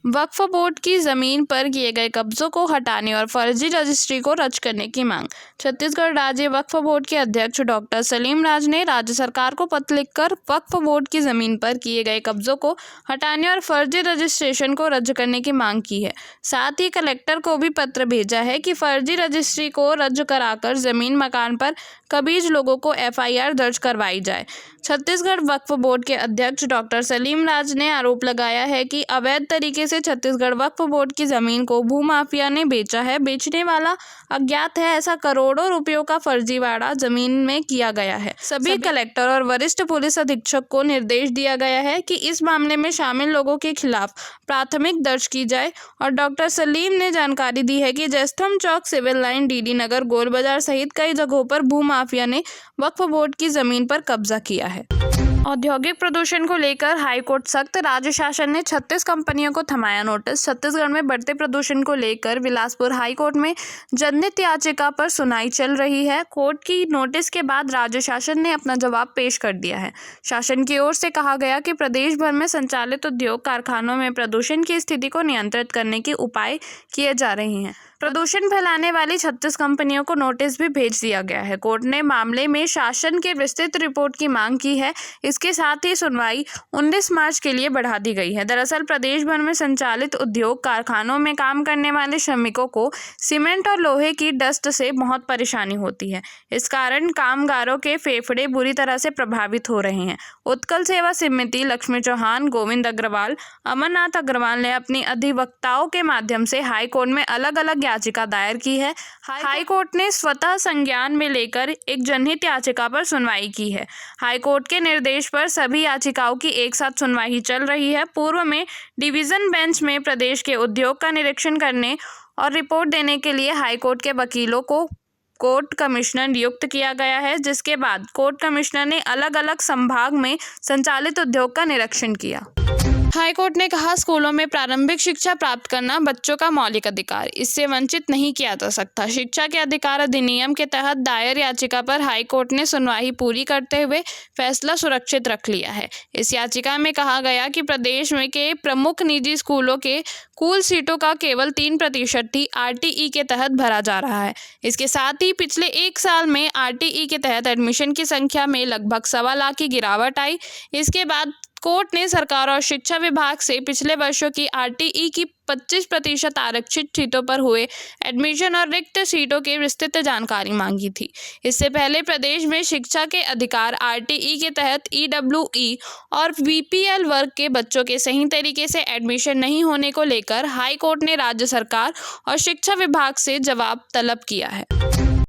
वक्फ board की जमीन पर किए गए कब्जों को हटाने और फर्जी रजिस्ट्री को रद्द करने की मांग। छत्तीसगढ़ राज्य वक्फ बोर्ड के अध्यक्ष डॉक्टर सलीम राज ने राज्य सरकार को पत्र लिखकर वक्फ बोर्ड की जमीन पर किए गए कब्जों को हटाने और फर्जी रजिस्ट्रेशन को रद्द करने की मांग की है। साथ ही कलेक्टर को भी पत्र भेजा है कि फर्जी रजिस्ट्री को रद्द कराकर जमीन मकान पर कबीज लोगों को FIR दर्ज करवाई जाए। छत्तीसगढ़ वक्फ बोर्ड के अध्यक्ष डॉक्टर सलीम राज ने आरोप लगाया है कि अवैध तरीके से छत्तीसगढ़ वक्फ बोर्ड की जमीन को भूमाफिया ने बेचा है। बेचने वाला अज्ञात है, ऐसा करोड़ों रुपयों का फर्जीवाड़ा जमीन में किया गया है। सभी कलेक्टर और वरिष्ठ पुलिस अधीक्षक को निर्देश दिया गया है कि इस मामले में शामिल लोगों के खिलाफ प्राथमिक दर्ज की जाए। और डॉक्टर सलीम ने जानकारी दी है कि जयस्तंभ चौक, सिविल लाइन, DD नगर, गोल बाजार सहित कई जगहों पर भूमाफिया ने वक्फ बोर्ड की जमीन पर कब्जा किया है। औद्योगिक प्रदूषण को लेकर हाईकोर्ट सख्त, राज्य शासन ने 36 कंपनियों को थमाया नोटिस। छत्तीसगढ़ में बढ़ते प्रदूषण को लेकर बिलासपुर हाईकोर्ट में जनहित याचिका पर सुनवाई चल रही है। कोर्ट की नोटिस के बाद राज्य शासन ने अपना जवाब पेश कर दिया है। शासन की ओर से कहा गया कि प्रदेश भर में संचालित उद्योग कारखानों में प्रदूषण की स्थिति को नियंत्रित करने के उपाय किए जा रहे हैं। प्रदूषण फैलाने वाली 36 कंपनियों को नोटिस भी भेज दिया गया है। कोर्ट ने मामले में शासन के विस्तृत रिपोर्ट की मांग की है। इसके साथ ही सुनवाई 19 मार्च के लिए बढ़ा दी गई है। दरअसल प्रदेश भर में संचालित उद्योग कारखानों में काम करने वाले श्रमिकों को सीमेंट और लोहे की डस्ट से बहुत परेशानी होती है। इस कारण कामगारों के फेफड़े बुरी तरह से प्रभावित हो रहे हैं। उत्कल सेवा समिति, लक्ष्मी चौहान, गोविंद अग्रवाल, अमरनाथ अग्रवाल ने अपनी अधिवक्ताओं के माध्यम से हाईकोर्ट में अलग अलग याचिका दायर की है। हाईकोर्ट ने स्वतः संज्ञान में लेकर एक जनहित याचिका पर सुनवाई की है। हाईकोर्ट के निर्देश पर सभी याचिकाओं की एक साथ सुनवाई चल रही है। पूर्व में डिवीजन बेंच में प्रदेश के उद्योग का निरीक्षण करने और रिपोर्ट देने के लिए हाईकोर्ट के वकीलों को कोर्ट कमिश्नर नियुक्त किया गया है, जिसके बाद कोर्ट कमिश्नर ने अलग अलग संभाग में संचालित उद्योग का निरीक्षण किया। हाईकोर्ट ने कहा, स्कूलों में प्रारंभिक शिक्षा प्राप्त करना बच्चों का मौलिक अधिकार, इससे वंचित नहीं किया जा सकता। शिक्षा के अधिकार अधिनियम के तहत दायर याचिका पर हाईकोर्ट ने सुनवाई पूरी करते हुए फैसला सुरक्षित रख लिया है। इस याचिका में कहा गया कि प्रदेश में के प्रमुख निजी स्कूलों के कुल सीटों का केवल 3% ही RTE के तहत भरा जा रहा है। इसके साथ ही पिछले 1 साल में RTE के तहत एडमिशन की संख्या में लगभग 1.25 लाख की गिरावट आई। इसके बाद कोर्ट ने सरकार और शिक्षा विभाग से पिछले वर्षों की RTE की 25% आरक्षित सीटों पर हुए एडमिशन और रिक्त सीटों की विस्तृत जानकारी मांगी थी। इससे पहले प्रदेश में शिक्षा के अधिकार RTE के तहत EWE और BPL वर्ग के बच्चों के सही तरीके से एडमिशन नहीं होने को लेकर हाई कोर्ट ने राज्य सरकार और शिक्षा विभाग से जवाब तलब किया है।